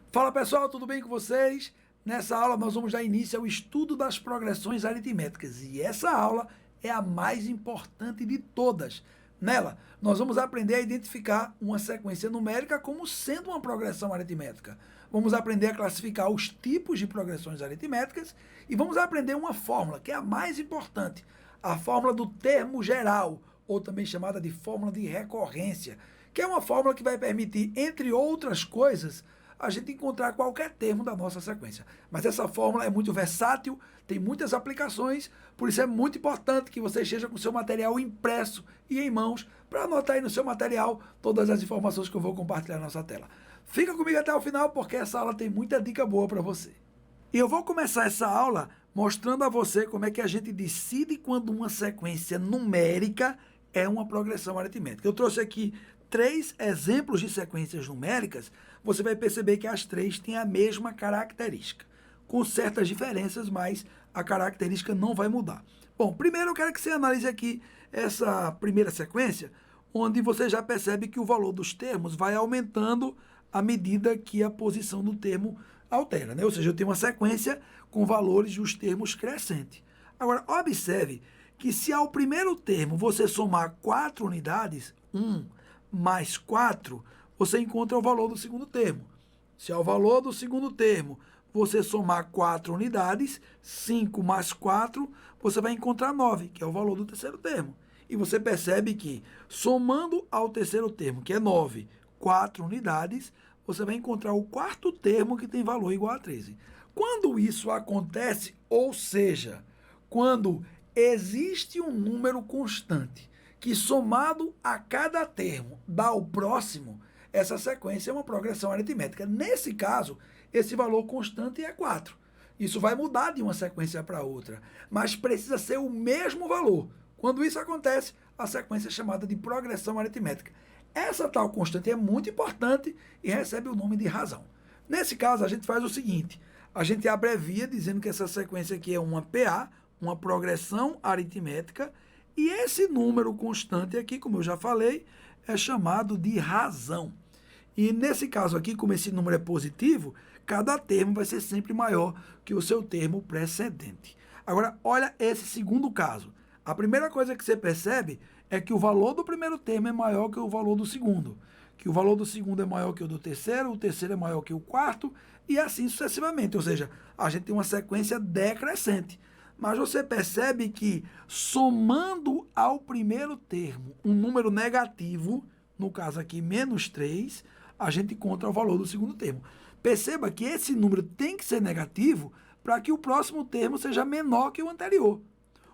Fala pessoal, tudo bem com vocês? Nessa aula nós vamos dar início ao estudo das progressões aritméticas e essa aula é a mais importante de todas. Nela, nós vamos aprender a identificar uma sequência numérica como sendo uma progressão aritmética. Vamos aprender a classificar os tipos de progressões aritméticas e vamos aprender uma fórmula, que é a mais importante, a fórmula do termo geral, ou também chamada de fórmula de recorrência, que é uma fórmula que vai permitir, entre outras coisas, a gente encontrar qualquer termo da nossa sequência. Mas essa fórmula é muito versátil, tem muitas aplicações, por isso é muito importante que você esteja com o seu material impresso e em mãos para anotar aí no seu material todas as informações que eu vou compartilhar na nossa tela. Fica comigo até o final porque essa aula tem muita dica boa para você. E eu vou começar essa aula mostrando a você como é que a gente decide quando uma sequência numérica é uma progressão aritmética. Eu trouxe aqui 3 exemplos de sequências numéricas, você vai perceber que as 3 têm a mesma característica, com certas diferenças, mas a característica não vai mudar. Bom, primeiro eu quero que você analise aqui essa primeira sequência, onde você já percebe que o valor dos termos vai aumentando à medida que a posição do termo altera, né? Ou seja, eu tenho uma sequência com valores dos termos crescentes. Agora, observe que se ao primeiro termo você somar 4 unidades, 1 mais 4, você encontra o valor do segundo termo. Se ao valor do segundo termo você somar 4 unidades, 5 mais 4, você vai encontrar 9, que é o valor do terceiro termo. E você percebe que, somando ao terceiro termo, que é 9, 4 unidades, você vai encontrar o quarto termo que tem valor igual a 13. Quando isso acontece, ou seja, quando existe um número constante que somado a cada termo dá o próximo, essa sequência é uma progressão aritmética. Nesse caso, esse valor constante é 4. Isso vai mudar de uma sequência para outra, mas precisa ser o mesmo valor. Quando isso acontece, a sequência é chamada de progressão aritmética. Essa tal constante é muito importante e recebe o nome de razão. Nesse caso, a gente faz o seguinte, a gente abrevia dizendo que essa sequência aqui é uma PA, uma progressão aritmética, e esse número constante aqui, como eu já falei, é chamado de razão. E nesse caso aqui, como esse número é positivo, cada termo vai ser sempre maior que o seu termo precedente. Agora, olha esse segundo caso. A primeira coisa que você percebe é que o valor do primeiro termo é maior que o valor do segundo. Que o valor do segundo é maior que o terceiro é maior que o quarto, e assim sucessivamente. Ou seja, a gente tem uma sequência decrescente. Mas você percebe que, somando ao primeiro termo um número negativo, no caso aqui menos 3, a gente encontra o valor do segundo termo. Perceba que esse número tem que ser negativo para que o próximo termo seja menor que o anterior.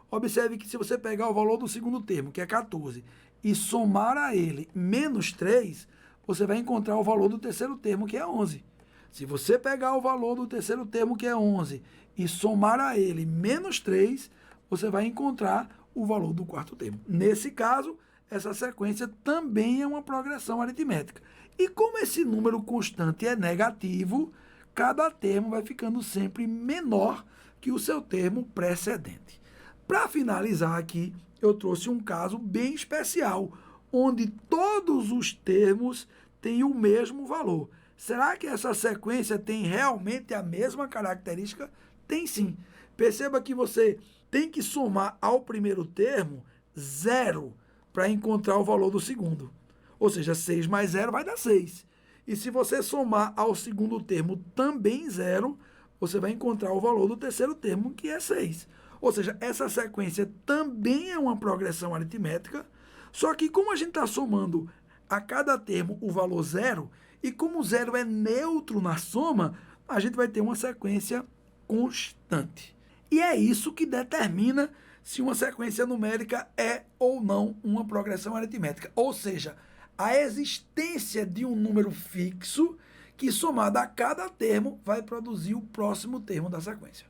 Observe que se você pegar o valor do segundo termo, que é 14, e somar a ele menos 3, você vai encontrar o valor do terceiro termo, que é 11. Se você pegar o valor do terceiro termo, que é 11, e somar a ele menos 3, você vai encontrar o valor do quarto termo. Nesse caso, essa sequência também é uma progressão aritmética. E como esse número constante é negativo, cada termo vai ficando sempre menor que o seu termo precedente. Para finalizar aqui, eu trouxe um caso bem especial, onde todos os termos têm o mesmo valor. Será que essa sequência tem realmente a mesma característica? Tem sim. Perceba que você tem que somar ao primeiro termo 0 para encontrar o valor do segundo. Ou seja, 6 mais 0 vai dar 6. E se você somar ao segundo termo também 0, você vai encontrar o valor do terceiro termo, que é 6. Ou seja, essa sequência também é uma progressão aritmética, só que como a gente está somando a cada termo o valor 0, e como o 0 é neutro na soma, a gente vai ter uma sequência constante. E é isso que determina se uma sequência numérica é ou não uma progressão aritmética. Ou seja, a existência de um número fixo que, somado a cada termo, vai produzir o próximo termo da sequência.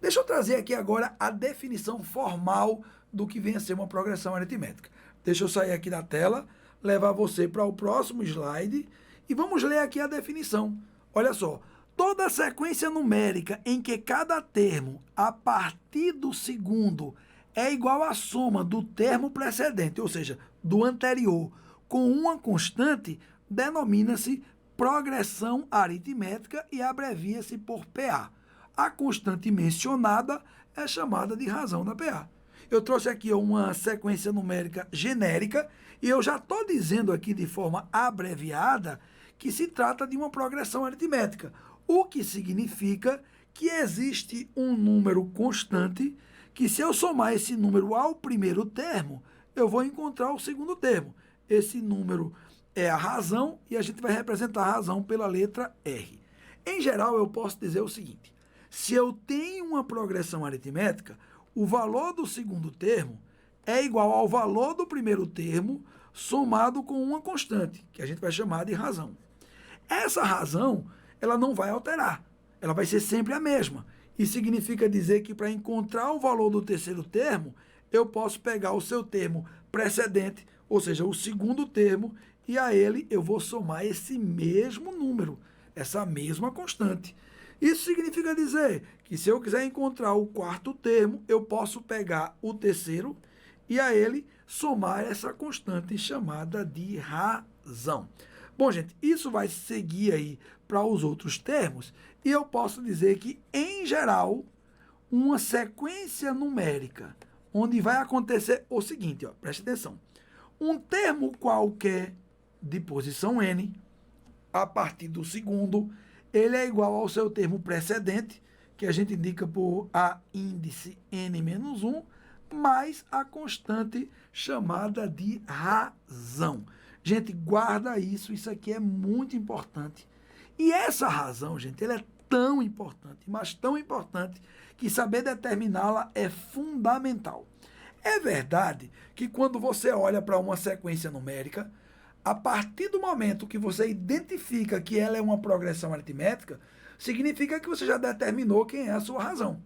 Deixa eu trazer aqui agora a definição formal do que vem a ser uma progressão aritmética. Deixa eu sair aqui da tela, levar você para o próximo slide e vamos ler aqui a definição. Olha só, toda sequência numérica em que cada termo, a partir do segundo, é igual à soma do termo precedente, ou seja, do anterior, com uma constante, denomina-se progressão aritmética e abrevia-se por PA. A constante mencionada é chamada de razão da PA. Eu trouxe aqui uma sequência numérica genérica e eu já estou dizendo aqui de forma abreviada que se trata de uma progressão aritmética, o que significa que existe um número constante que, se eu somar esse número ao primeiro termo, eu vou encontrar o segundo termo. Esse número é a razão e a gente vai representar a razão pela letra R. Em geral, eu posso dizer o seguinte: se eu tenho uma progressão aritmética, o valor do segundo termo é igual ao valor do primeiro termo somado com uma constante, que a gente vai chamar de razão. Essa razão, ela não vai alterar, ela vai ser sempre a mesma. Isso significa dizer que para encontrar o valor do terceiro termo, eu posso pegar o seu termo precedente, ou seja, o segundo termo, e a ele eu vou somar esse mesmo número, essa mesma constante. Isso significa dizer que, se eu quiser encontrar o quarto termo, eu posso pegar o terceiro e a ele somar essa constante chamada de razão. Bom, gente, isso vai seguir aí para os outros termos e eu posso dizer que, em geral, uma sequência numérica onde vai acontecer o seguinte, ó, preste atenção. Um termo qualquer de posição n, a partir do segundo, ele é igual ao seu termo precedente, que a gente indica por a índice n-1, mais a constante chamada de razão. Gente, guarda isso, isso aqui é muito importante. E essa razão, gente, ela é tão importante, mas tão importante, que saber determiná-la é fundamental. É verdade que, quando você olha para uma sequência numérica, a partir do momento que você identifica que ela é uma progressão aritmética, significa que você já determinou quem é a sua razão.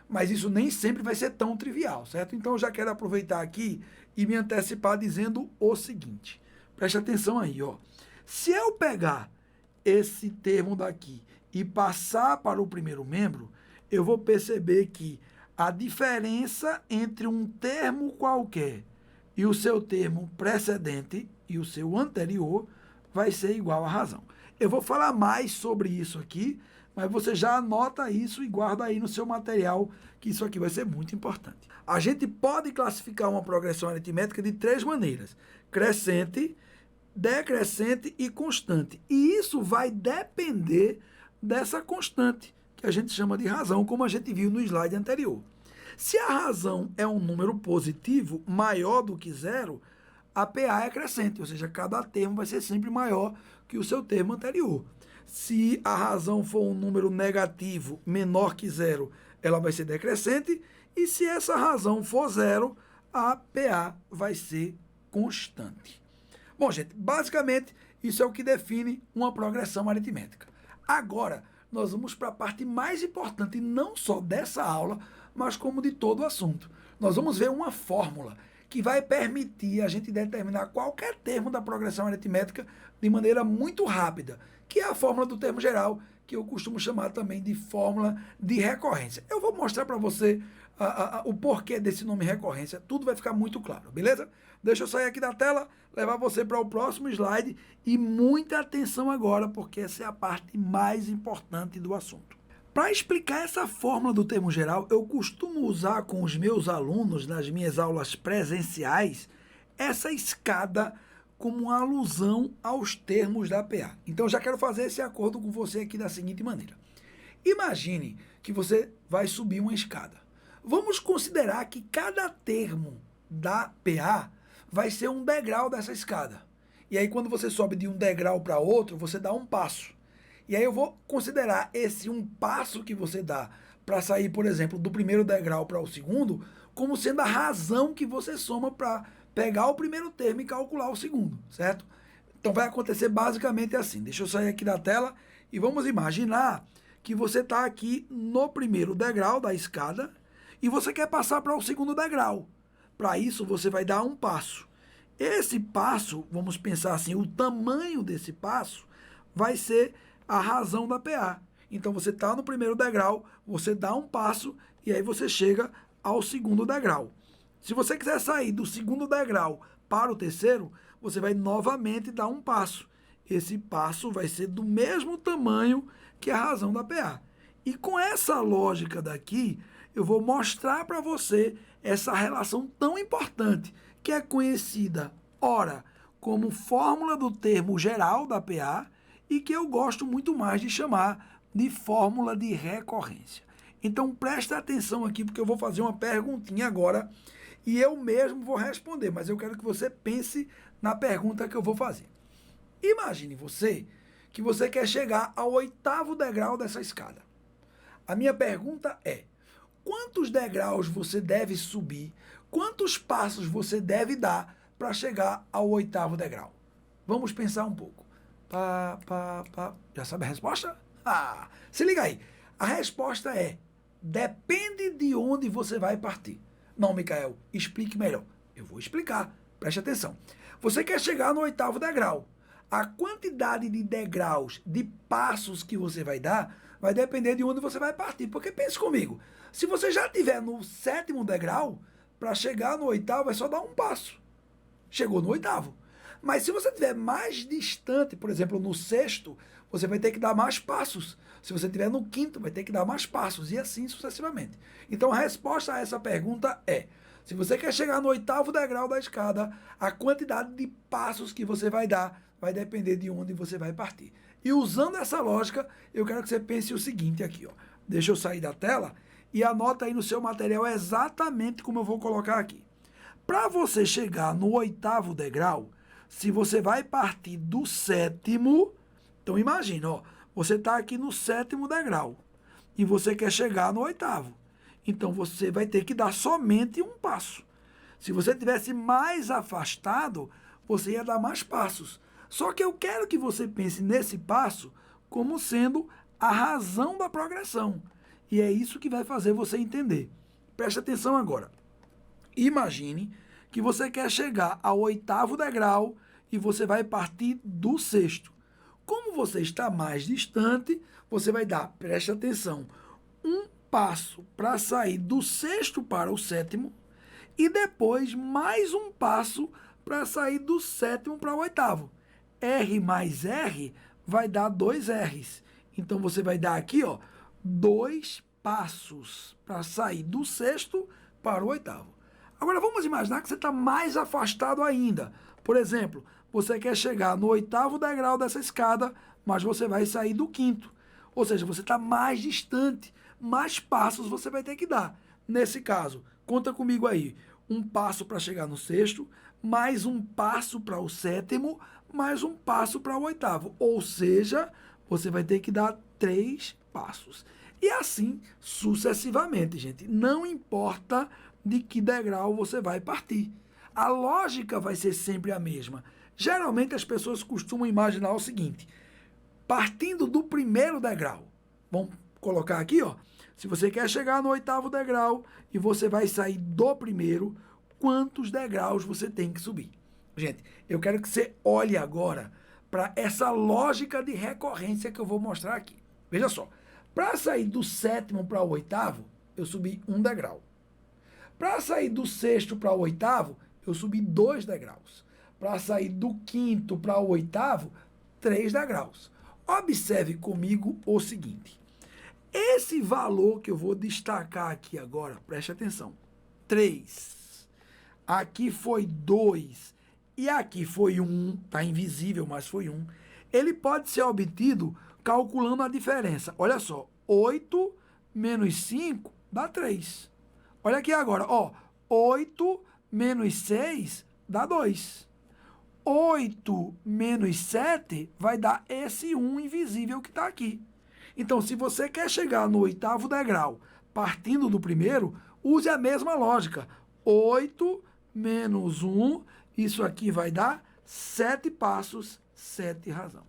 Mas isso nem sempre vai ser tão trivial, certo? Então eu já quero aproveitar aqui e me antecipar dizendo o seguinte. Preste atenção aí, ó. Se eu pegar esse termo daqui e passar para o primeiro membro, eu vou perceber que a diferença entre um termo qualquer e o seu termo precedente e o seu anterior vai ser igual à razão. Eu vou falar mais sobre isso aqui, mas você já anota isso e guarda aí no seu material, que isso aqui vai ser muito importante. A gente pode classificar uma progressão aritmética de 3 maneiras: crescente, decrescente e constante. E isso vai depender dessa constante, que a gente chama de razão, como a gente viu no slide anterior. Se a razão é um número positivo maior do que zero, a PA é crescente, ou seja, cada termo vai ser sempre maior que o seu termo anterior. Se a razão for um número negativo menor que zero, ela vai ser decrescente, e se essa razão for zero, a PA vai ser constante. Bom, gente, basicamente isso é o que define uma progressão aritmética. Agora, nós vamos para a parte mais importante, não só dessa aula, mas como de todo o assunto. Nós vamos ver uma fórmula que vai permitir a gente determinar qualquer termo da progressão aritmética de maneira muito rápida, que é a fórmula do termo geral, que eu costumo chamar também de fórmula de recorrência. Eu vou mostrar para você o porquê desse nome recorrência, tudo vai ficar muito claro, beleza? Deixa eu sair aqui da tela, levar você para o próximo slide e muita atenção agora, porque essa é a parte mais importante do assunto. Para explicar essa fórmula do termo geral, eu costumo usar com os meus alunos, nas minhas aulas presenciais, essa escada como uma alusão aos termos da PA. Então, já quero fazer esse acordo com você aqui da seguinte maneira. Imagine que você vai subir uma escada. Vamos considerar que cada termo da PA vai ser um degrau dessa escada. E aí, quando você sobe de um degrau para outro, você dá um passo. E aí eu vou considerar esse um passo que você dá para sair, por exemplo, do primeiro degrau para o segundo, como sendo a razão que você soma para pegar o primeiro termo e calcular o segundo, certo? Então vai acontecer basicamente assim. Deixa eu sair aqui da tela e vamos imaginar que você está aqui no primeiro degrau da escada e você quer passar para o segundo degrau. Para isso, você vai dar um passo. Esse passo, vamos pensar assim, o tamanho desse passo vai ser a razão da PA. Então, você está no primeiro degrau, você dá um passo e aí você chega ao segundo degrau. Se você quiser sair do segundo degrau para o terceiro, você vai novamente dar um passo. esse passo vai ser do mesmo tamanho que a razão da PA. E com essa lógica daqui, eu vou mostrar para você essa relação tão importante, que é conhecida, ora, como fórmula do termo geral da PA, e que eu gosto muito mais de chamar de fórmula de recorrência. Então presta atenção aqui, porque eu vou fazer uma perguntinha agora, e eu mesmo vou responder, mas eu quero que você pense na pergunta que eu vou fazer. Imagine você que você quer chegar ao 8º degrau dessa escada. A minha pergunta é: quantos degraus você deve subir, quantos passos você deve dar para chegar ao 8º degrau? Vamos pensar um pouco. Já sabe a resposta? Se liga aí. A resposta é: depende de onde você vai partir. Não, Micael, explique melhor. Eu vou explicar. Preste atenção. Você quer chegar no 8º degrau. A quantidade de degraus, de passos que você vai dar, vai depender de onde você vai partir. Porque pense comigo, se você já estiver no 7º degrau, para chegar no 8º é só dar um passo. Chegou no 8º. Mas se você estiver mais distante, por exemplo, no 6º, você vai ter que dar mais passos. Se você estiver no 5º, vai ter que dar mais passos, e assim sucessivamente. Então a resposta a essa pergunta é: se você quer chegar no 8º degrau da escada, a quantidade de passos que você vai dar vai depender de onde você vai partir. E usando essa lógica, eu quero que você pense o seguinte aqui, ó. Deixa eu sair da tela e anota aí no seu material exatamente como eu vou colocar aqui. Para você chegar no 8º degrau, se você vai partir do 7º, então imagina, ó, você está aqui no 7º degrau e você quer chegar no 8º. Então você vai ter que dar somente um passo. Se você tivesse mais afastado, você ia dar mais passos. Só que eu quero que você pense nesse passo como sendo a razão da progressão. E é isso que vai fazer você entender. Preste atenção agora. Imagine que você quer chegar ao 8º degrau e você vai partir do 6º. Como você está mais distante, você vai dar, preste atenção, um passo para sair do 6º para o 7º e depois mais um passo para sair do 7º para o 8º. R mais R vai dar 2 R's. Então você vai dar aqui, ó, 2 passos para sair do 6º para o 8º. Agora vamos imaginar que você está mais afastado ainda. Por exemplo, você quer chegar no 8º degrau dessa escada, mas você vai sair do 5º. Ou seja, você está mais distante, mais passos você vai ter que dar. Nesse caso, conta comigo aí. Um passo para chegar no 6º, mais um passo para o 7º, mais um passo para o 8º. Ou seja, você vai ter que dar 3 passos. E assim sucessivamente, gente. Não importa de que degrau você vai partir. A lógica vai ser sempre a mesma. Geralmente as pessoas costumam imaginar o seguinte: partindo do 1º degrau, vamos colocar aqui, ó. Se você quer chegar no 8º degrau e você vai sair do 1º, quantos degraus você tem que subir? Gente, eu quero que você olhe agora para essa lógica de recorrência que eu vou mostrar aqui. Veja só, para sair do 7º para o 8º, eu subi 1 degrau. Para sair do 6º para o 8º, eu subi 2 degraus. Para sair do 5º para o 8º, 3 degraus. Observe comigo o seguinte. Esse valor que eu vou destacar aqui agora, preste atenção. 3. Aqui foi 2. E aqui foi 1. Está invisível, mas foi 1. Ele pode ser obtido calculando a diferença. Olha só. 8 menos 5 dá 3. Olha aqui agora. Ó, 8 menos 6 dá 2. 8 menos 7 vai dar esse 1 invisível que está aqui. Então, se você quer chegar no 8º degrau partindo do 1º, use a mesma lógica. 8 menos 1, isso aqui vai dar 7 passos, 7 razão.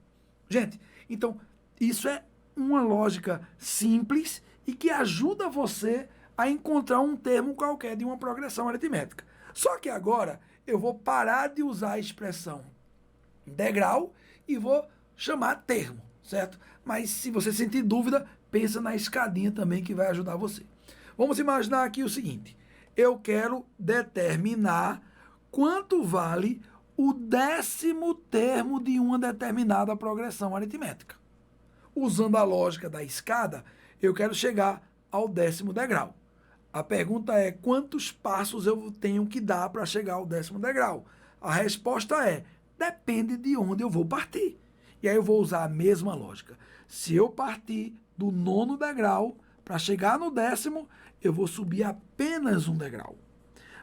Gente, então, isso é uma lógica simples e que ajuda você a encontrar um termo qualquer de uma progressão aritmética. Só que agora eu vou parar de usar a expressão degrau e vou chamar termo, certo? Mas se você sentir dúvida, pensa na escadinha também que vai ajudar você. Vamos imaginar aqui o seguinte: eu quero determinar quanto vale o 10º termo de uma determinada progressão aritmética. Usando a lógica da escada, eu quero chegar ao 10º degrau. A pergunta é, quantos passos eu tenho que dar para chegar ao 10º degrau? A resposta é, depende de onde eu vou partir. E aí eu vou usar a mesma lógica. Se eu partir do 9º degrau, para chegar no 10º, eu vou subir apenas um degrau.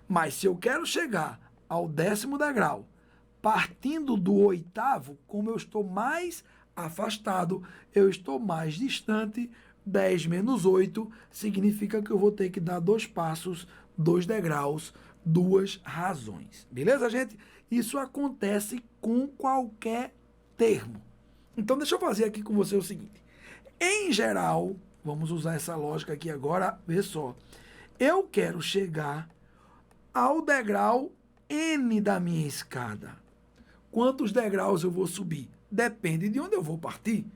Mas se eu quero chegar ao 10º degrau, partindo do 8º, como eu estou mais afastado, eu estou mais distante, 10 menos 8 significa que eu vou ter que dar 2 passos, 2 degraus, 2 razões. Beleza, gente? Isso acontece com qualquer termo. Então, deixa eu fazer aqui com você o seguinte. Em geral, vamos usar essa lógica aqui agora, vê só. Eu quero chegar ao degrau N da minha escada. Quantos degraus eu vou subir? Depende de onde eu vou partir.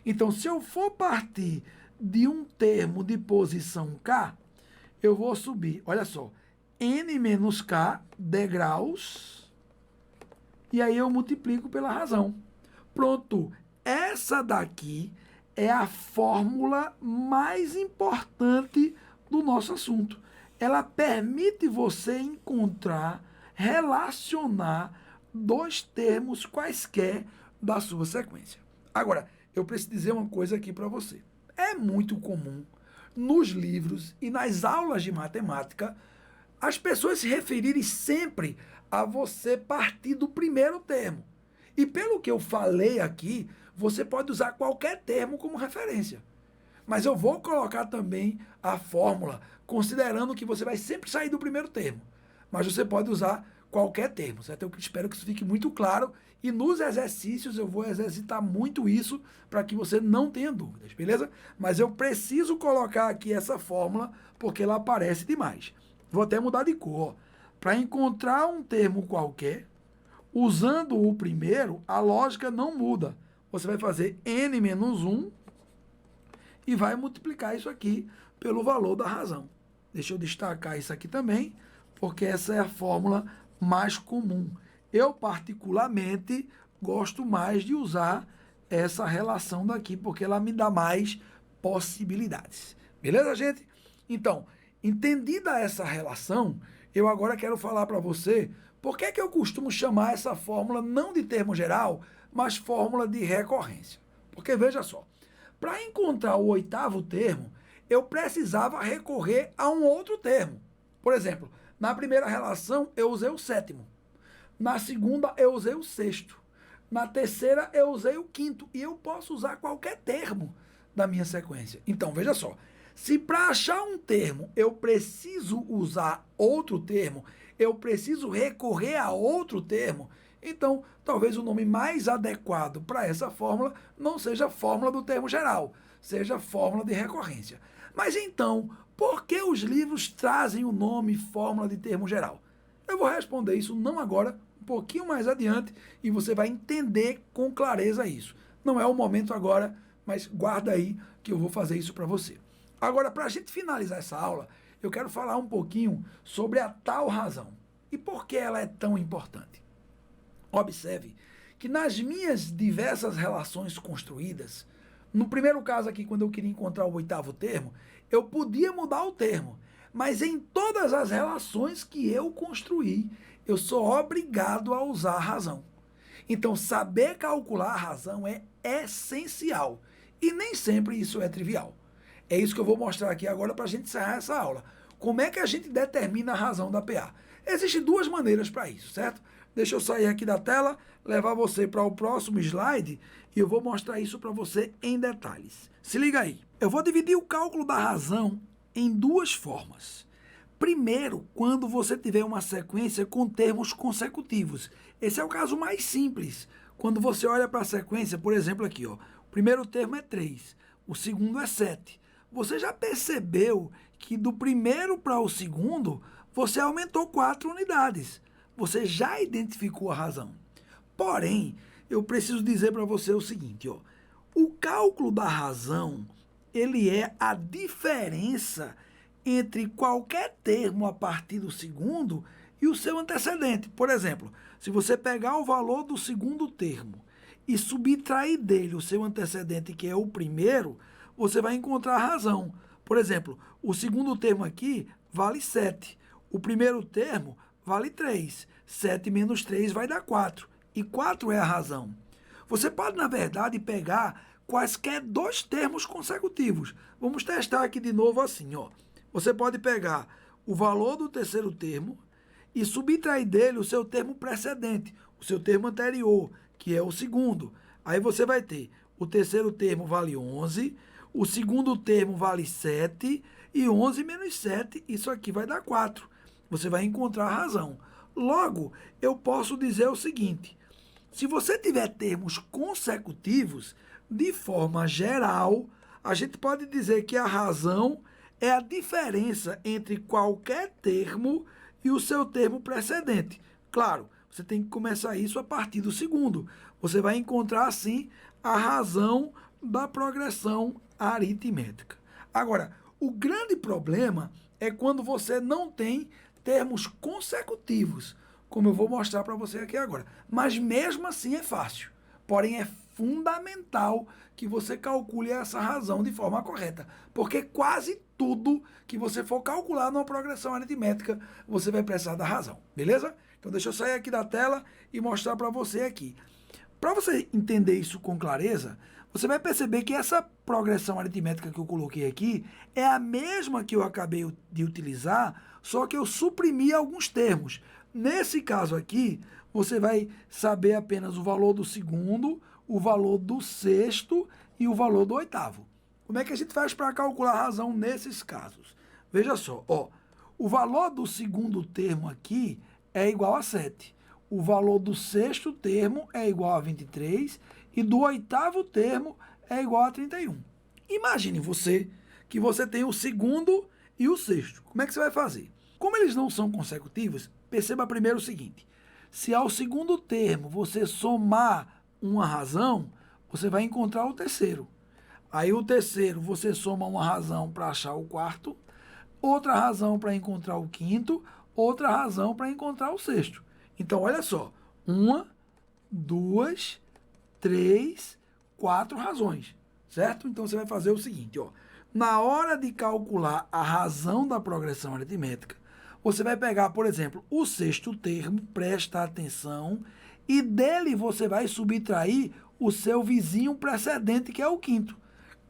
Então, se eu for partir de um termo de posição K, eu vou subir, olha só, N menos K degraus, e aí eu multiplico pela razão. Pronto, essa daqui é a fórmula mais importante do nosso assunto. Ela permite você encontrar, relacionar 2 termos quaisquer da sua sequência. Agora, eu preciso dizer uma coisa aqui para você. É muito comum nos livros e nas aulas de matemática as pessoas se referirem sempre a você partir do primeiro termo. E pelo que eu falei aqui, você pode usar qualquer termo como referência. Mas eu vou colocar também a fórmula, considerando que você vai sempre sair do primeiro termo. Mas você pode usar qualquer termo, certo? Eu espero que isso fique muito claro. E nos exercícios eu vou exercitar muito isso para que você não tenha dúvidas, beleza? Mas eu preciso colocar aqui essa fórmula porque ela aparece demais. Vou até mudar de cor. Para encontrar um termo qualquer, usando o primeiro, a lógica não muda. Você vai fazer n menos 1 e vai multiplicar isso aqui pelo valor da razão. Deixa eu destacar isso aqui também, porque essa é a fórmula mais comum. Eu, particularmente, gosto mais de usar essa relação daqui, porque ela me dá mais possibilidades. Beleza, gente? Então, entendida essa relação, eu agora quero falar para você por que eu costumo chamar essa fórmula não de termo geral, mas fórmula de recorrência. Porque, veja só, para encontrar o 8º termo, eu precisava recorrer a um outro termo. Por exemplo, na primeira relação, eu usei o 7º. Na segunda, eu usei o 6º. Na terceira, eu usei o 5º. E eu posso usar qualquer termo da minha sequência. Então, veja só. Se para achar um termo eu preciso usar outro termo, eu preciso recorrer a outro termo, então talvez o nome mais adequado para essa fórmula não seja a fórmula do termo geral, seja a fórmula de recorrência. Mas então, por que os livros trazem o nome fórmula de termo geral? Eu vou responder isso não agora, um pouquinho mais adiante, e você vai entender com clareza isso. Não é o momento agora, mas guarda aí que eu vou fazer isso para você. Agora, para a gente finalizar essa aula, eu quero falar um pouquinho sobre a tal razão. E por que ela é tão importante? Observe que nas minhas diversas relações construídas, no primeiro caso aqui, quando eu queria encontrar o 8º termo, eu podia mudar o termo, mas em todas as relações que eu construí, eu sou obrigado a usar a razão. Então, saber calcular a razão é essencial, e nem sempre isso é trivial. É isso que eu vou mostrar aqui agora para a gente encerrar essa aula. Como é que a gente determina a razão da PA? Existem 2 maneiras para isso, certo? Deixa eu sair aqui da tela, levar você para o próximo slide e eu vou mostrar isso para você em detalhes. Se liga aí. Eu vou dividir o cálculo da razão em 2 formas. Primeiro, quando você tiver uma sequência com termos consecutivos. Esse é o caso mais simples. Quando você olha para a sequência, por exemplo aqui, ó, o primeiro termo é 3, o segundo é 7. Você já percebeu que do primeiro para o segundo, você aumentou 4 unidades. Você já identificou a razão. Porém, eu preciso dizer para você o seguinte, ó, o cálculo da razão, ele é a diferença entre qualquer termo a partir do segundo e o seu antecedente. Por exemplo, se você pegar o valor do segundo termo e subtrair dele o seu antecedente, que é o primeiro, você vai encontrar a razão. Por exemplo, o segundo termo aqui vale 7. O primeiro termo vale 3. 7 menos 3 vai dar 4. E 4 é a razão. Você pode, na verdade, pegar quaisquer dois termos consecutivos. Vamos testar aqui de novo assim, ó. Você pode pegar o valor do terceiro termo e subtrair dele o seu termo precedente, o seu termo anterior, que é o segundo. Aí você vai ter o terceiro termo vale 11, o segundo termo vale 7, e 11 menos 7, isso aqui vai dar 4. Você vai encontrar a razão. Logo, eu posso dizer o seguinte: se você tiver termos consecutivos, de forma geral, a gente pode dizer que a razão é a diferença entre qualquer termo e o seu termo precedente. Claro, você tem que começar isso a partir do segundo. Você vai encontrar, assim, a razão da progressão aritmética. Agora, o grande problema é quando você não tem termos consecutivos, como eu vou mostrar para você aqui agora. Mas mesmo assim é fácil. Porém, é fundamental que você calcule essa razão de forma correta, porque quase tudo que você for calcular numa progressão aritmética, você vai precisar da razão, beleza? Então deixa eu sair aqui da tela e mostrar para você aqui. Para você entender isso com clareza, você vai perceber que essa progressão aritmética que eu coloquei aqui é a mesma que eu acabei de utilizar, só que eu suprimi alguns termos. Nesse caso aqui, você vai saber apenas o valor do segundo, o valor do sexto e o valor do oitavo. Como é que a gente faz para calcular a razão nesses casos? Veja só, ó, o valor do segundo termo aqui é igual a 7. O valor do sexto termo é igual a 23 e do oitavo termo é igual a 31. Imagine você que você tem o segundo e o sexto. Como é que você vai fazer? Como eles não são consecutivos, perceba primeiro o seguinte: se ao segundo termo você somar uma razão, você vai encontrar o terceiro. Aí o terceiro você soma uma razão para achar o quarto, outra razão para encontrar o quinto, outra razão para encontrar o sexto. Então, olha só, 1, 2, 3, 4 razões, certo? Então, você vai fazer o seguinte, ó. Na hora de calcular a razão da progressão aritmética, você vai pegar, por exemplo, o sexto termo, presta atenção, e dele você vai subtrair o seu vizinho precedente, que é o quinto.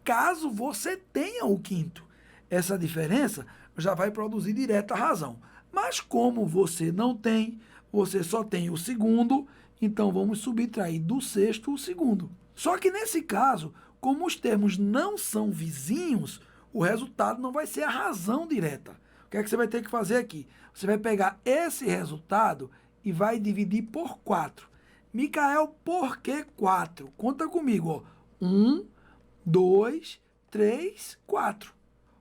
Caso você tenha o quinto, essa diferença já vai produzir direto a razão. Mas como você não tem, você só tem o segundo, então vamos subtrair do sexto o segundo. Só que nesse caso, como os termos não são vizinhos, o resultado não vai ser a razão direta. O que é que você vai ter que fazer aqui? Você vai pegar esse resultado e vai dividir por 4. Micael, por que 4? Conta comigo, ó. 1, 2, 3, 4.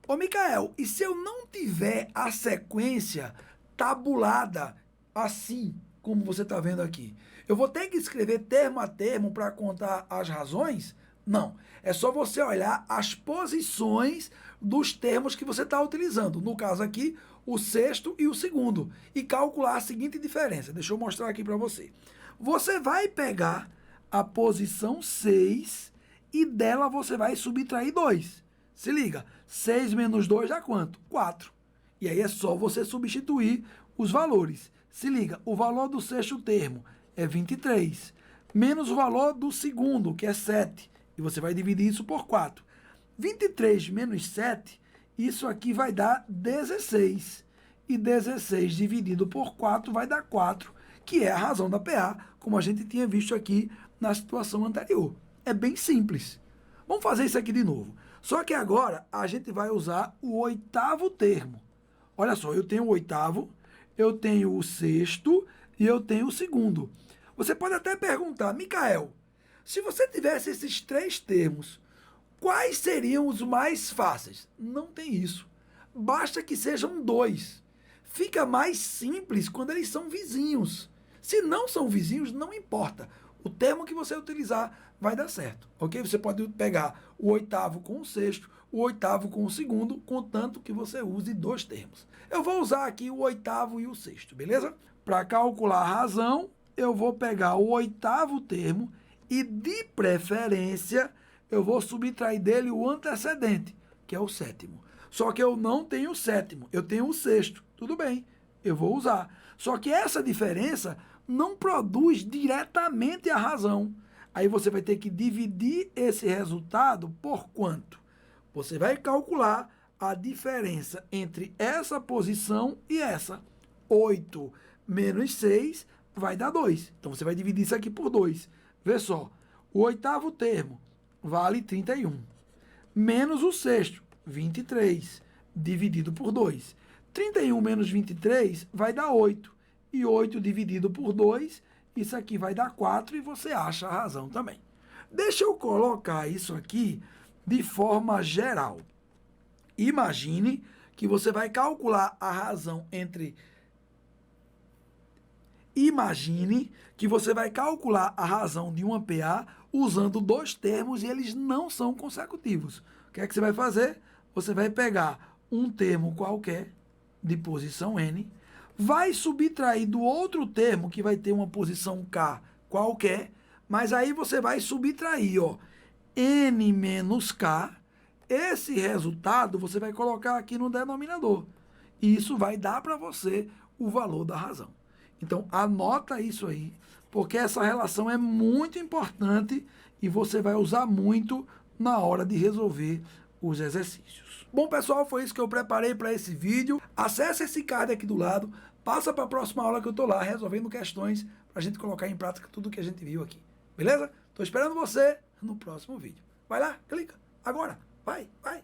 Ô, Micael, e se eu não tiver a sequência tabulada assim, como você está vendo aqui? Eu vou ter que escrever termo a termo para contar as razões? Não. É só você olhar as posições dos termos que você está utilizando. No caso aqui, o sexto e o segundo. E calcular a seguinte diferença. Deixa eu mostrar aqui para você. Você vai pegar a posição 6 e dela você vai subtrair 2. Se liga, 6 menos 2 dá quanto? 4. E aí é só você substituir os valores. Se liga, o valor do sexto termo é 23, menos o valor do segundo, que é 7. E você vai dividir isso por 4. 23 menos 7, isso aqui vai dar 16. E 16 dividido por 4 vai dar 4, que é a razão da PA, como a gente tinha visto aqui na situação anterior. É bem simples. Vamos fazer isso aqui de novo. Só que agora a gente vai usar o oitavo termo. Olha só, eu tenho o oitavo, eu tenho o sexto e eu tenho o segundo. Você pode até perguntar, Micael, se você tivesse esses 3 termos, quais seriam os mais fáceis? Não tem isso. Basta que sejam 2. Fica mais simples quando eles são vizinhos. Se não são vizinhos, não importa. O termo que você utilizar vai dar certo, ok? Você pode pegar o oitavo com o sexto, o oitavo com o segundo, contanto que você use 2 termos. Eu vou usar aqui o oitavo e o sexto, beleza? Para calcular a razão, eu vou pegar o oitavo termo e, de preferência, eu vou subtrair dele o antecedente, que é o sétimo. Só que eu não tenho o sétimo, eu tenho o sexto. Tudo bem, eu vou usar. Só que essa diferença não produz diretamente a razão. Aí você vai ter que dividir esse resultado por quanto? Você vai calcular a diferença entre essa posição e essa. 8 menos 6 vai dar 2. Então você vai dividir isso aqui por 2. Vê só, o oitavo termo vale 31. Menos o sexto, 23, dividido por 2. 31 menos 23 vai dar 8. E 8 dividido por 2, isso aqui vai dar 4 e você acha a razão também. Deixa eu colocar isso aqui de forma geral. Imagine que você vai calcular a razão entre... Imagine que você vai calcular a razão de uma PA usando dois termos e eles não são consecutivos. O que é que você vai fazer? Você vai pegar um termo qualquer de posição N, vai subtrair do outro termo que vai ter uma posição K qualquer, mas aí você vai subtrair, ó, N menos K. Esse resultado você vai colocar aqui no denominador. E isso vai dar para você o valor da razão. Então, anota isso aí, porque essa relação é muito importante e você vai usar muito na hora de resolver os exercícios. Bom, pessoal, foi isso que eu preparei para esse vídeo. Acesse esse card aqui do lado, passa para a próxima aula que eu estou lá resolvendo questões para a gente colocar em prática tudo que a gente viu aqui. Beleza? Estou esperando você no próximo vídeo. Vai lá, clica. Agora. Vai, vai.